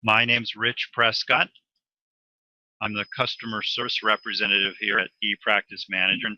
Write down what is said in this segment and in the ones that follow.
My name's Rich Prescott. I'm the customer service representative here at ePracticeManager.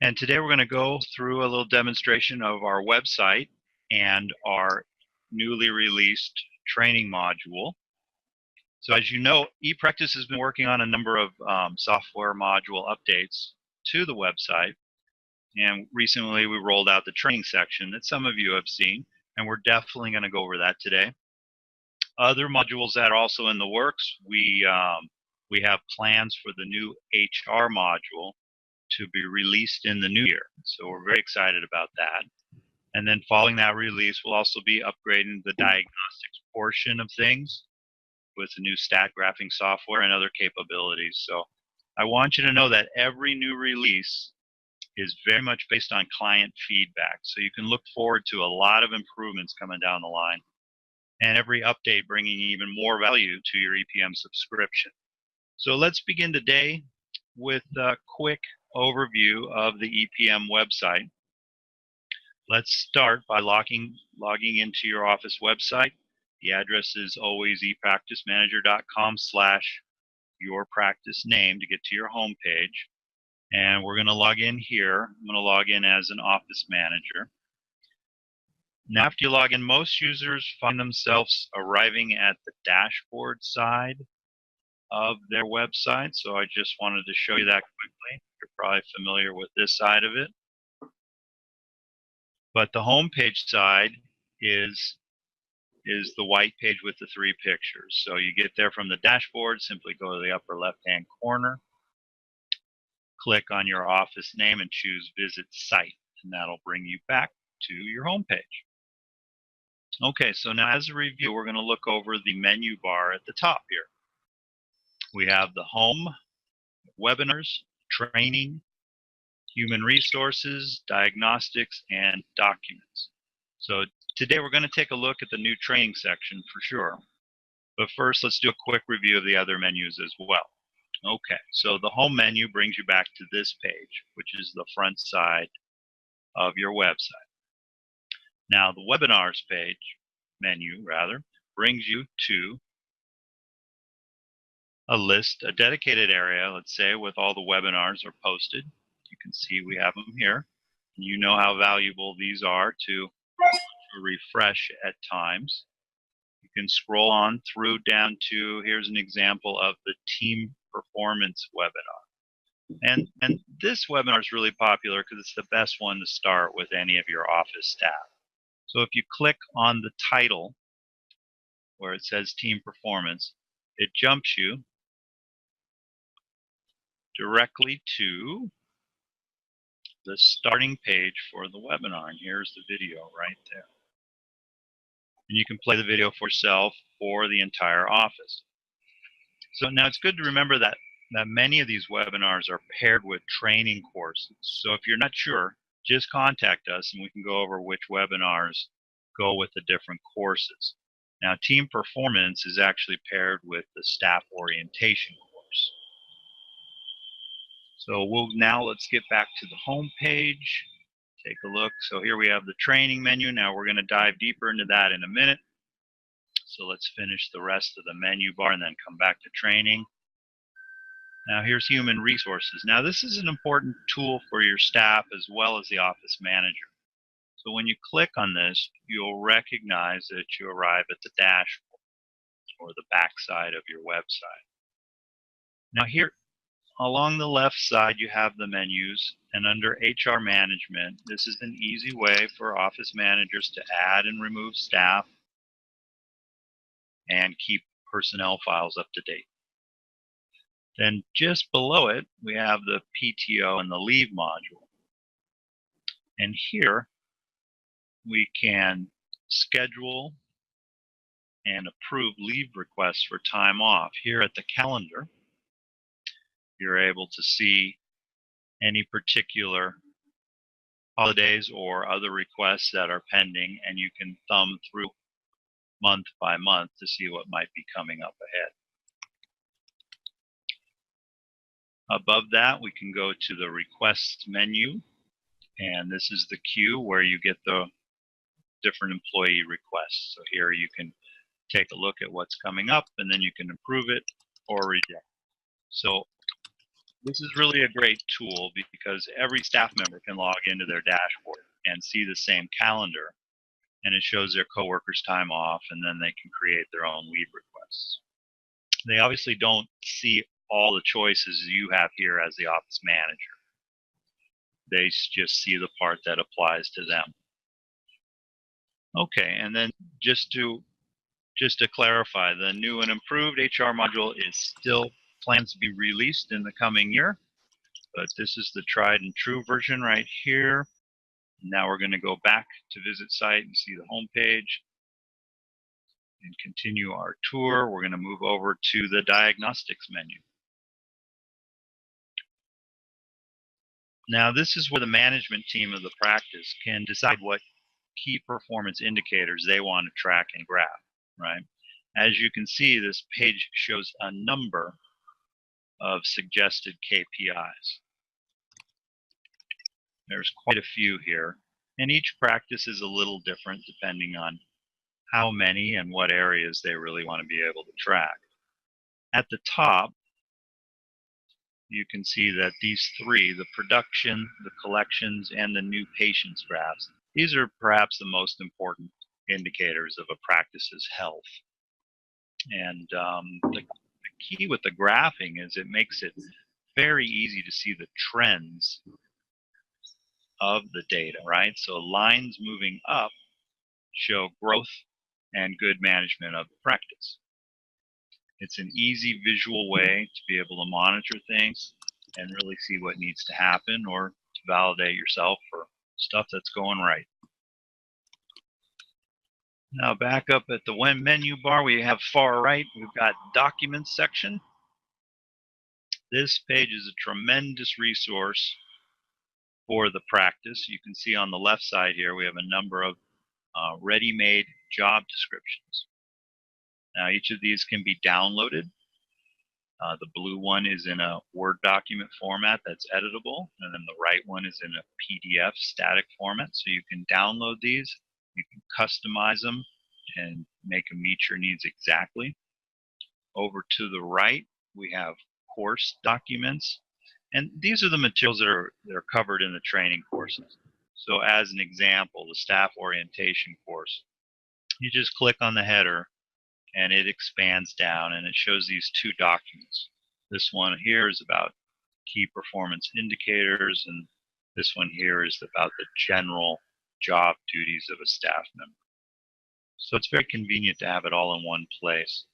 And today we're going to go through a little demonstration of our website and our newly released training module. So as you know, ePractice has been working on a number of software module updates to the website. And recently we rolled out the training section that some of you have seen, and we're definitely going to go over that today. Other modules that are also in the works, we have plans for the new HR module to be released in the new year. So we're very excited about that. And then following that release, we'll also be upgrading the diagnostics portion of things with the new stat graphing software and other capabilities. So I want you to know that every new release is very much based on client feedback. So you can look forward to a lot of improvements coming down the line, and every update bringing even more value to your EPM subscription. So let's begin today with a quick overview of the EPM website. Let's start by logging into your Office website. The address is always ePracticeManager.com/yourpracticename to get to your home page. And we're going to log in here. I'm going to log in as an Office manager. Now, after you log in, most users find themselves arriving at the dashboard side of their website. So I just wanted to show you that quickly. You're probably familiar with this side of it. But the home page side is the white page with the three pictures. So you get there from the dashboard, simply go to the upper left-hand corner, click on your office name and choose Visit Site, and that'll bring you back to your home page. Okay, so now as a review, we're going to look over the menu bar at the top here. We have the home, webinars, training, human resources, diagnostics, and documents. So today we're going to take a look at the new training section for sure. But first, let's do a quick review of the other menus as well. Okay, so the home menu brings you back to this page, which is the front side of your website. Now the webinars menu brings you to a dedicated area, let's say, with all the webinars are posted. You can see we have them here. You know how valuable these are to refresh at times. You can scroll on through down to, here's an example of the team performance webinar. And this webinar is really popular because it's the best one to start with any of your office staff. So if you click on the title where it says team performance, it jumps you directly to the starting page for the webinar. And here's the video right there. And you can play the video for yourself or the entire office. So now it's good to remember that many of these webinars are paired with training courses. So if you're not sure, just contact us and we can go over which webinars go with the different courses. Now, team performance is actually paired with the staff orientation course. So let's get back to the home page. Take a look. So here we have the training menu. Now we're going to dive deeper into that in a minute. So let's finish the rest of the menu bar and then come back to training. Now here's human resources. Now this is an important tool for your staff as well as the office manager. So when you click on this, you'll recognize that you arrive at the dashboard or the back side of your website. Now here along the left side you have the menus, and under HR management, this is an easy way for office managers to add and remove staff and keep personnel files up to date. Then just below it, we have the PTO and the leave module. And here we can schedule and approve leave requests for time off. Here at the calendar, you're able to see any particular holidays or other requests that are pending, and you can thumb through month by month to see what might be coming up ahead. Above that, we can go to the requests menu, and this is the queue where you get the different employee requests. So here you can take a look at what's coming up, and then you can approve it or reject. So this is really a great tool because every staff member can log into their dashboard and see the same calendar, and it shows their coworkers' time off, and then they can create their own leave requests. They obviously don't see all the choices you have here as the office manager. They just see the part that applies to them. Okay, and then just to clarify, the new and improved HR module is still plans to be released in the coming year, but this is the tried and true version right here. Now we're going to go back to visit site and see the home page and continue our tour. We're going to move over to the diagnostics menu. Now this is where the management team of the practice can decide what key performance indicators they want to track and graph, right? As you can see, this page shows a number of suggested KPIs. There's quite a few here, and each practice is a little different depending on how many and what areas they really want to be able to track. At the top, you can see that these three, the production, the collections, and the new patients graphs, these are perhaps the most important indicators of a practice's health. And the key with the graphing is it makes it very easy to see the trends of the data, right? So lines moving up show growth and good management of the practice. It's an easy visual way to be able to monitor things and really see what needs to happen or to validate yourself for stuff that's going right. Now back up at the menu bar, we have far right, we've got Documents section. This page is a tremendous resource for the practice. You can see on the left side here, we have a number of ready-made job descriptions. Now each of these can be downloaded. The blue one is in a Word document format that's editable, and then the right one is in a PDF static format. So you can download these, you can customize them, and make them meet your needs exactly. Over to the right, we have course documents, and these are the materials that are covered in the training courses. So as an example, the staff orientation course, you just click on the header and it expands down and it shows these two documents. This one here is about key performance indicators, and this one here is about the general job duties of a staff member. So it's very convenient to have it all in one place.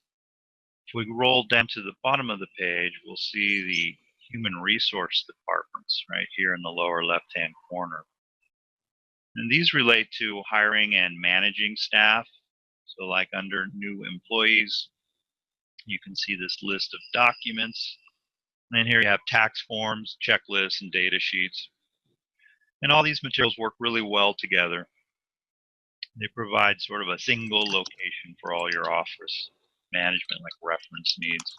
If we roll down to the bottom of the page, we'll see the human resource departments right here in the lower left-hand corner. And these relate to hiring and managing staff. So like under new employees, you can see this list of documents. And here you have tax forms, checklists, and data sheets. And all these materials work really well together. They provide sort of a single location for all your office management, like reference needs.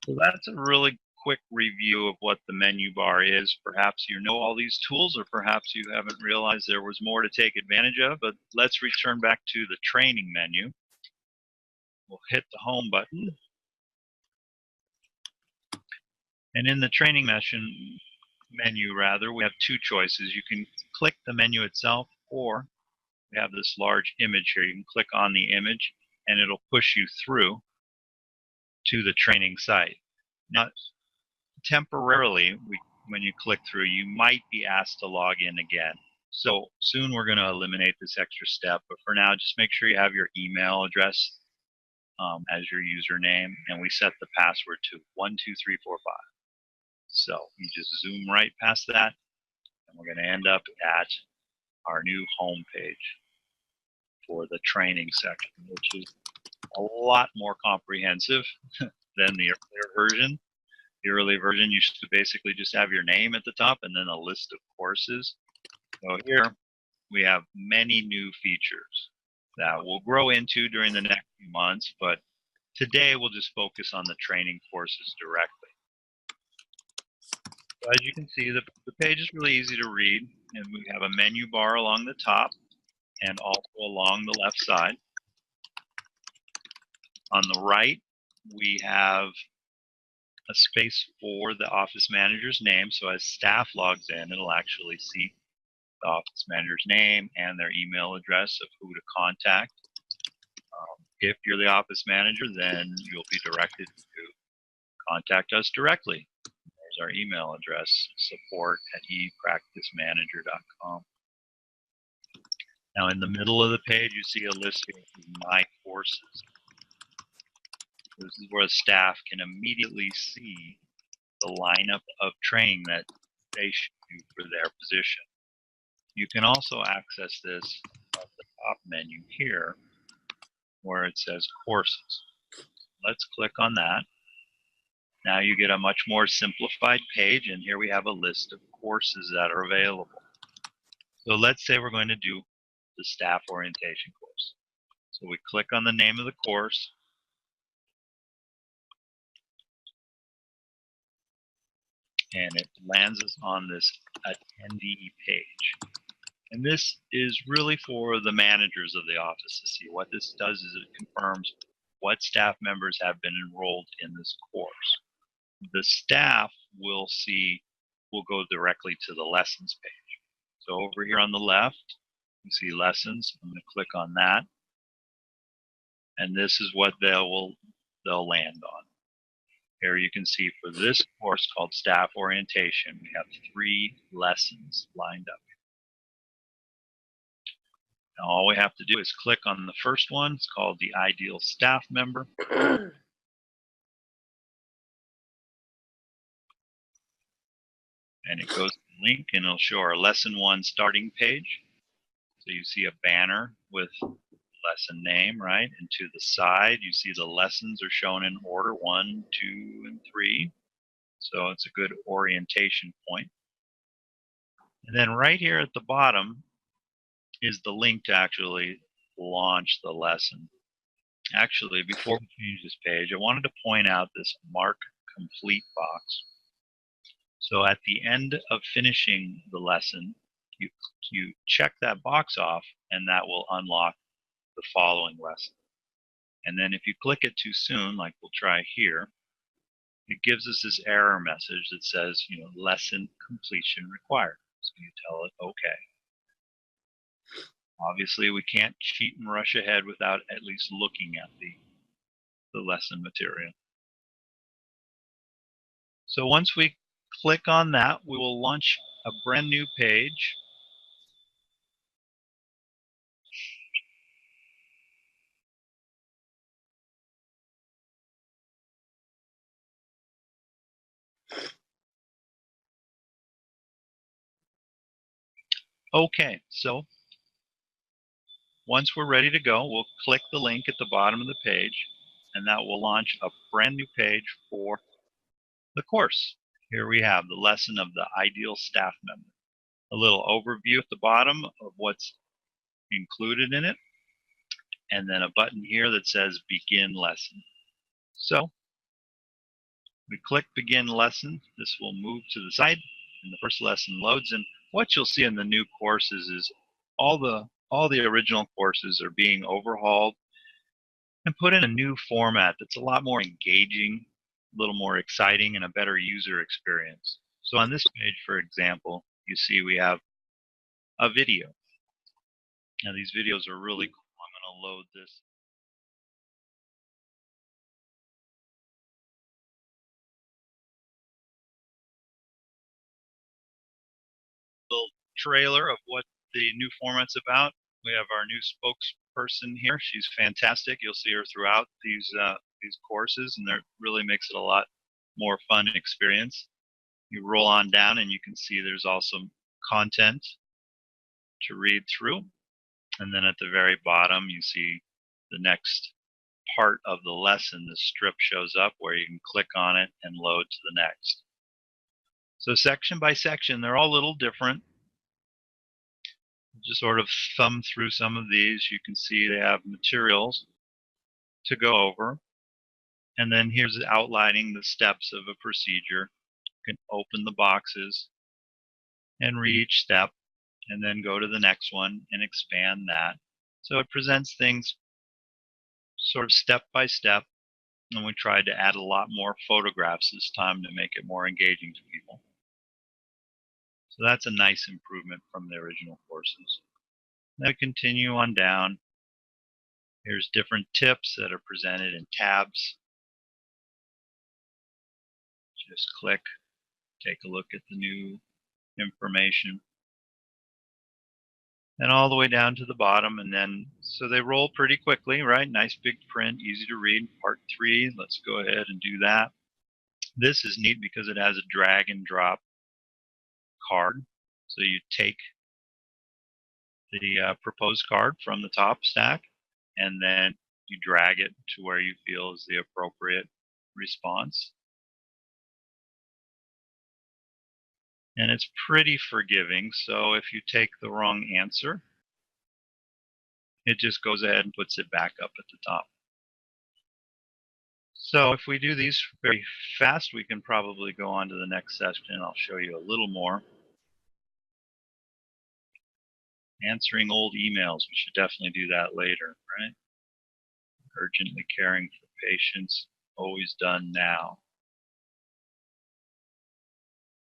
So that's a really quick review of what the menu bar is. Perhaps you know all these tools, or perhaps you haven't realized there was more to take advantage of, but let's return back to the training menu. We'll hit the home button. And in the training menu, we have two choices. You can click the menu itself, or we have this large image here. You can click on the image and it'll push you through to the training site. Now, temporarily, when you click through, you might be asked to log in again. So soon we're going to eliminate this extra step, but for now, just make sure you have your email address as your username, and we set the password to 12345. So you just zoom right past that, and we're going to end up at our new home page for the training section, which is a lot more comprehensive than the earlier version. The early version, you should basically just have your name at the top and then a list of courses. So here we have many new features that we'll grow into during the next few months, but today we'll just focus on the training courses directly. So as you can see, the page is really easy to read, and we have a menu bar along the top and also along the left side. On the right, we have a space for the office manager's name. So as staff logs in, it'll actually see the office manager's name and their email address of who to contact. If you're the office manager, then you'll be directed to contact us directly. There's our email address, support@ePracticeManager.com. Now in the middle of the page, you see a list of My Courses. This is where staff can immediately see the lineup of training that they should do for their position. You can also access this at the top menu here where it says Courses. Let's click on that. Now you get a much more simplified page, and here we have a list of courses that are available. So let's say we're going to do the staff orientation course. So we click on the name of the course, and it lands us on this attendee page. And this is really for the managers of the office to see. What this does is it confirms what staff members have been enrolled in this course. The staff will go directly to the lessons page. So over here on the left, you see lessons. I'm going to click on that. And this is what they'll land on. Here you can see for this course called Staff Orientation, we have 3 lessons lined up. Now all we have to do is click on the first one. It's called the Ideal Staff Member. And it goes to the link, and it'll show our Lesson 1 starting page. So you see a banner with lesson name, right? And to the side, you see the lessons are shown in order 1, 2, and 3. So it's a good orientation point. And then right here at the bottom is the link to actually launch the lesson. Actually, before we change this page, I wanted to point out this Mark Complete box. So at the end of finishing the lesson, you check that box off, and that will unlock the following lesson. And then if you click it too soon, like we'll try here, it gives us this error message that says, lesson completion required. So you tell it okay. Obviously, we can't cheat and rush ahead without at least looking at the lesson material. So once we click on that, we will launch a brand new page. Okay, so once we're ready to go, we'll click the link at the bottom of the page, and that will launch a brand new page for the course. Here we have the lesson of the Ideal Staff Member. A little overview at the bottom of what's included in it, and then a button here that says Begin Lesson. So we click Begin Lesson. This will move to the side, and the first lesson loads. And what you'll see in the new courses is all the original courses are being overhauled and put in a new format that's a lot more engaging, a little more exciting, and a better user experience. So on this page, for example, you see we have a video. Now these videos are really cool. I'm going to load this. Little trailer of what the new format's about. We have our new spokesperson here. She's fantastic. You'll see her throughout these courses, and that really makes it a lot more fun experience. You roll on down, and you can see there's also content to read through. And then at the very bottom, you see the next part of the lesson. The strip shows up where you can click on it and load to the next. So section by section, they're all a little different. Just sort of thumb through some of these. You can see they have materials to go over. And then here's outlining the steps of a procedure. You can open the boxes and read each step, and then go to the next one and expand that. So it presents things sort of step by step, and we tried to add a lot more photographs this time to make it more engaging to people. So that's a nice improvement from the original courses. Then we continue on down. Here's different tips that are presented in tabs. Just click, take a look at the new information. And all the way down to the bottom, and then, so they roll pretty quickly, right? Nice big print, easy to read. Part 3, let's go ahead and do that. This is neat because it has a drag and drop card. So you take the proposed card from the top stack, and then you drag it to where you feel is the appropriate response. And it's pretty forgiving, so if you take the wrong answer, it just goes ahead and puts it back up at the top. So if we do these very fast, we can probably go on to the next session, and I'll show you a little more. Answering old emails, we should definitely do that later, right? Urgently caring for patients, always done now.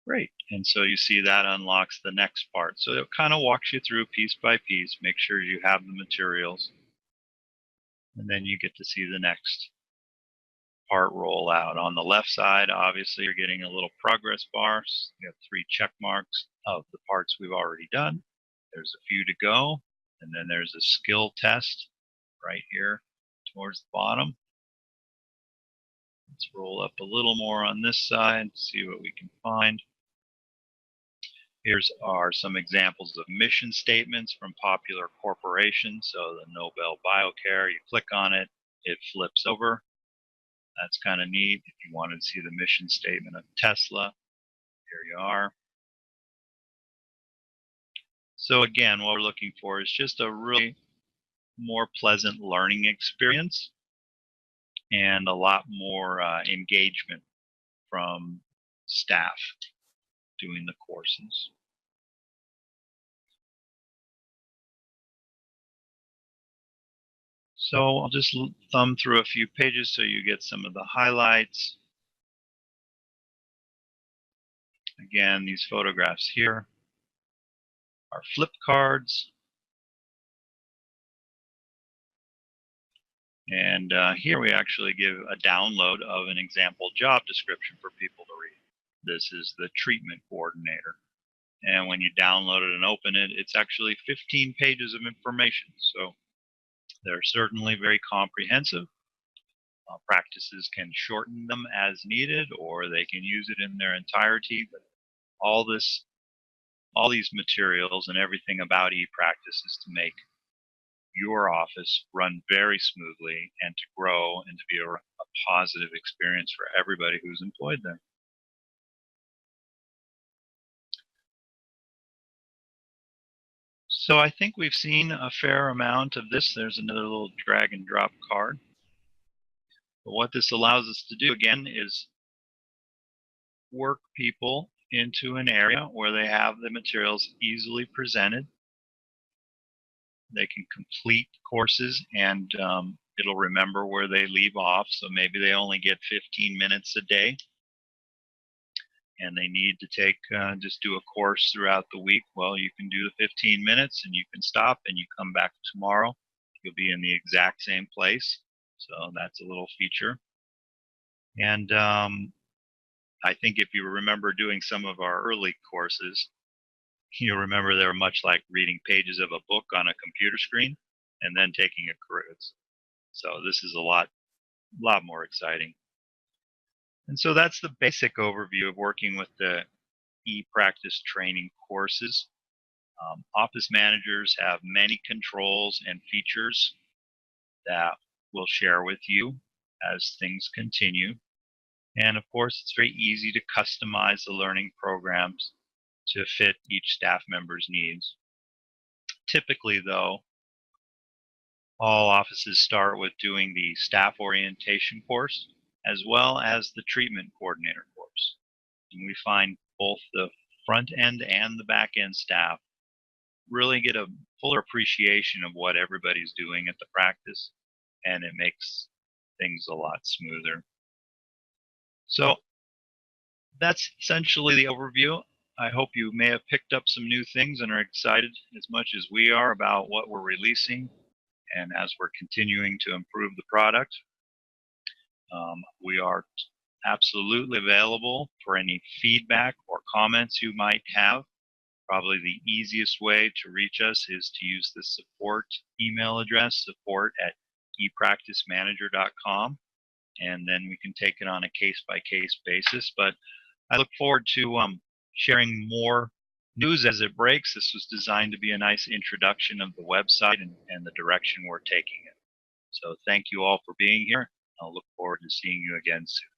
Great, and so you see that unlocks the next part. So it kind of walks you through piece by piece, make sure you have the materials, and then you get to see the next part roll out. On the left side, obviously, you're getting a little progress bar. So you have 3 check marks of the parts we've already done. There's a few to go, and then there's a skill test right here towards the bottom. Let's roll up a little more on this side, see what we can find. Here's some examples of mission statements from popular corporations. So the Nobel Biocare, you click on it, it flips over. That's kind of neat. If you wanted to see the mission statement of Tesla, here you are. So again, what we're looking for is just a really more pleasant learning experience and a lot more engagement from staff doing the courses. So I'll just thumb through a few pages so you get some of the highlights. Again, these photographs here are flip cards. And here we actually give a download of an example job description for people to read. This is the treatment coordinator. And when you download it and open it, it's actually 15 pages of information. So they're certainly very comprehensive. Practices can shorten them as needed, or they can use it in their entirety. But all these materials and everything about ePractice is to make your office run very smoothly and to grow and to be a positive experience for everybody who's employed there. So I think we've seen a fair amount of this. There's another little drag and drop card. But what this allows us to do again is work people into an area where they have the materials easily presented. They can complete courses and it'll remember where they leave off. So maybe they only get 15 minutes a day and they need to take just do a course throughout the week. Well, you can do the 15 minutes and you can stop and you come back tomorrow. You'll be in the exact same place. So that's a little feature. And I think if you remember doing some of our early courses, you'll remember they were much like reading pages of a book on a computer screen and then taking a quiz. So this is a lot more exciting. And so that's the basic overview of working with the ePractice training courses. Office managers have many controls and features that we'll share with you as things continue. And of course, it's very easy to customize the learning programs to fit each staff member's needs. Typically, though, all offices start with doing the staff orientation course as well as the treatment coordinator course. And we find both the front end and the back end staff really get a fuller appreciation of what everybody's doing at the practice and it makes things a lot smoother. So that's essentially the overview. I hope you may have picked up some new things and are excited as much as we are about what we're releasing and as we're continuing to improve the product. We are absolutely available for any feedback or comments you might have. Probably the easiest way to reach us is to use the support email address, support@ePracticeManager.com, and then we can take it on a case-by-case basis. But I look forward to sharing more news as it breaks. This was designed to be a nice introduction of the website and the direction we're taking it. So thank you all for being here. I'll look forward to seeing you again soon.